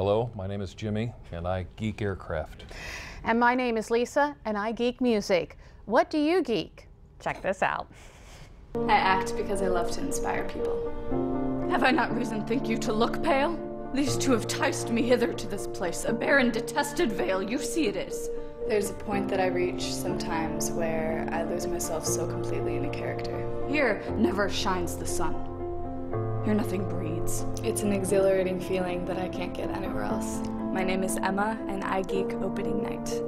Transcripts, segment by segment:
Hello, my name is Jimmy, and I geek aircraft. And my name is Lisa, and I geek music. What do you geek? Check this out. I act because I love to inspire people. Have I not reason, think you, to look pale? These two have ticed me hither to this place, a barren, detested vale, you see it is. There's a point that I reach sometimes where I lose myself so completely in a character. Here never shines the sun. Here nothing breathes. It's an exhilarating feeling that I can't get anywhere else. My name is Emma, and I geek opening night.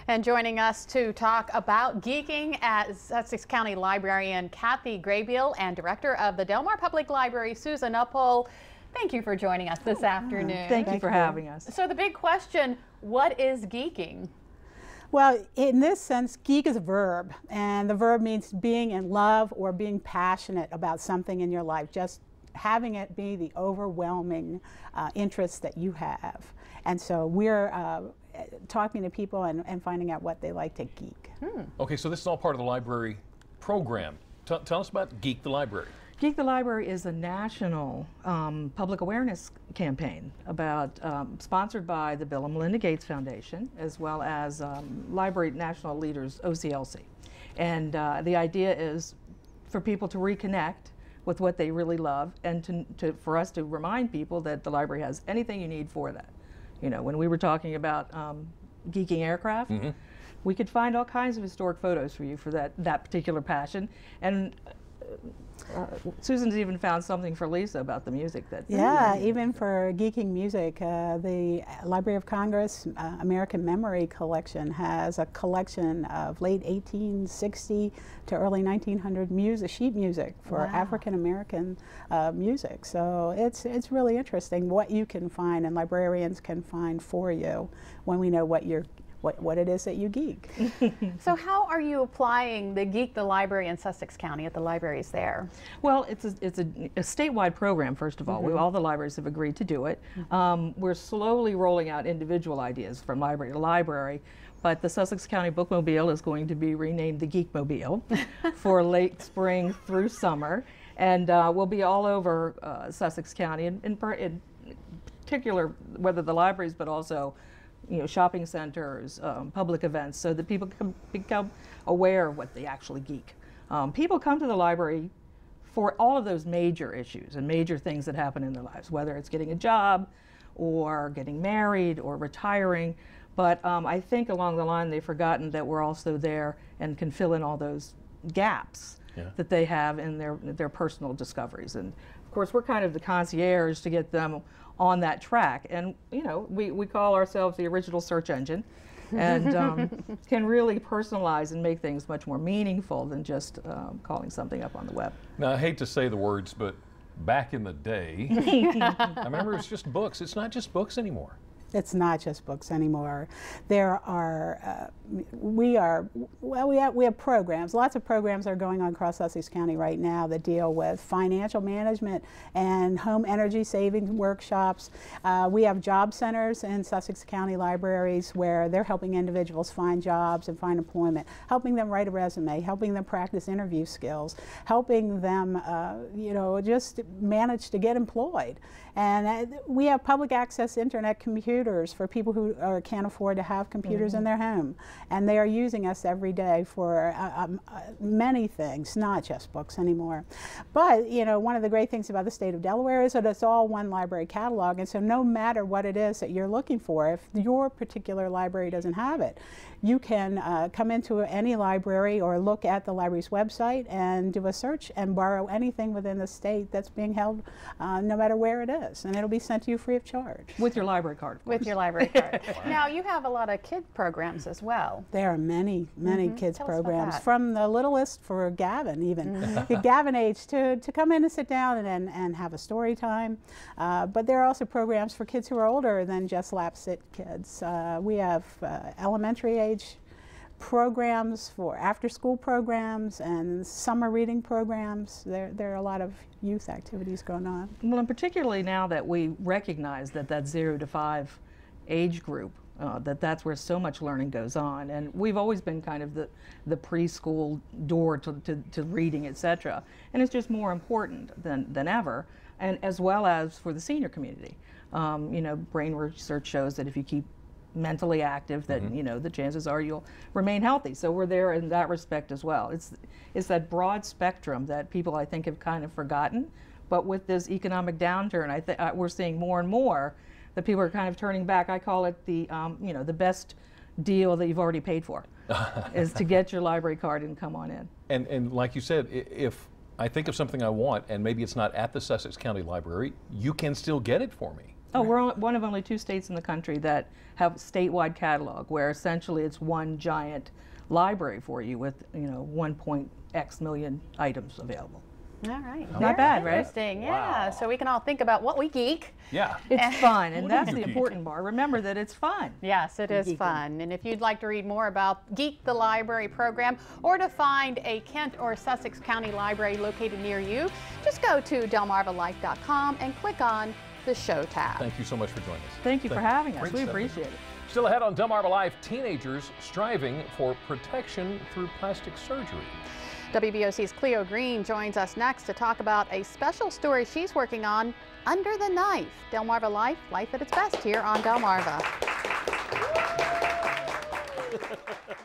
And joining us to talk about geeking at Sussex County Librarian Kathy Graybiel and Director of the Delmar Public Library, Susan Uphull. Thank you for joining us this afternoon. Thank you for having us. So the big question, what is geeking? Well, in this sense, geek is a verb, and the verb means being in love or being passionate about something in your life, just having it be the overwhelming interest that you have. And so we're talking to people and finding out what they like to geek. Okay, so this is all part of the library program. Tell us about Geek the Library. Geek the Library is a national public awareness campaign about sponsored by the Bill and Melinda Gates Foundation, as well as Library National Leaders, OCLC. And the idea is for people to reconnect with what they really love, and for us to remind people that the library has anything you need for that. You know, when we were talking about geeking aircraft, we could find all kinds of historic photos for you for that particular passion. And Susan's even found something for Lisa about the music. Yeah, even for geeking music. The Library of Congress American Memory Collection has a collection of late 1860 to early 1900 sheet music for African American music. So it's really interesting what you can find and librarians can find for you when we know what it is that you geek. So how are you applying the Geek the Library in Sussex County at the libraries there? Well, it's a statewide program, first of all. All the libraries have agreed to do it. We're slowly rolling out individual ideas from library to library, but the Sussex County Bookmobile is going to be renamed the Geekmobile for late spring through summer, and we'll be all over Sussex County, in particular, whether the libraries, but also shopping centers, public events, so that people can become aware of what they actually geek. People come to the library for all of those major issues and major things that happen in their lives, whether it's getting a job or getting married or retiring. But I think along the line they've forgotten that we're also there and can fill in all those gaps that they have in their personal discoveries. And of course we're kind of the concierge to get them on that track, and we call ourselves the original search engine, and can really personalize and make things much more meaningful than just calling something up on the web. Now, I hate to say the words, but back in the day, I remember it's just books. It's not just books anymore. It's not just books anymore. There are, we have programs. Lots of programs are going on across Sussex County right now that deal with financial management and home energy saving workshops. We have job centers in Sussex County libraries where they're helping individuals find jobs and find employment, helping them write a resume, helping them practice interview skills, helping them, just manage to get employed. And we have public access internet computers for people who can't afford to have computers in their home. And they are using us every day for many things, not just books anymore. But, one of the great things about the state of Delaware is that it's all one library catalog. And so no matter what it is that you're looking for, if your particular library doesn't have it, you can come into any library or look at the library's website and do a search and borrow anything within the state that's being held, no matter where it is. And it'll be sent to you free of charge. With your library card, of course. With your library card. Now, you have a lot of kid programs as well. There are many kids Tell programs, from the littlest for Gavin even, the Gavin age, to come in and sit down and have a story time. But there are also programs for kids who are older than just lap-sit kids. We have elementary age programs for after-school programs and summer reading programs. There are a lot of youth activities going on. Well, and particularly now that we recognize that 0 to 5 age group, that's where so much learning goes on. And we've always been kind of the preschool door to reading, etc. And it's just more important than ever. and as well as for the senior community. You know, brain research shows that if you keep mentally active, that you know, the chances are you'll remain healthy. So we're there in that respect as well. It's that broad spectrum that people, I think, have kind of forgotten. But with this economic downturn, we're seeing more and more that people are kind of turning back. I call it the you know, the best deal that you've already paid for is to get your library card and come on in. And like you said, if I think of something I want and maybe it's not at the Sussex County Library, you can still get it for me. Oh, we're one of only 2 states in the country that have a statewide catalog where essentially it's one giant library for you with, you know, 1.x million items available. All right. Not bad, right? Interesting. Yeah. So we can all think about what we geek. Yeah. It's fun, and What that's do the you geek? important part. Remember that it's fun. Yes, it is fun. And if you'd like to read more about Geek the Library program or to find a Kent or Sussex County library located near you, just go to delmarvalife.com and click on the show tab. Thank you so much for joining us. Thank you for having us. Great We stuff. appreciate it. Still ahead on Delmarva Life, teenagers striving for protection through plastic surgery. WBOC's Cleo Green joins us next to talk about a special story she's working on, Under the Knife. Delmarva Life, life at its best here on Delmarva.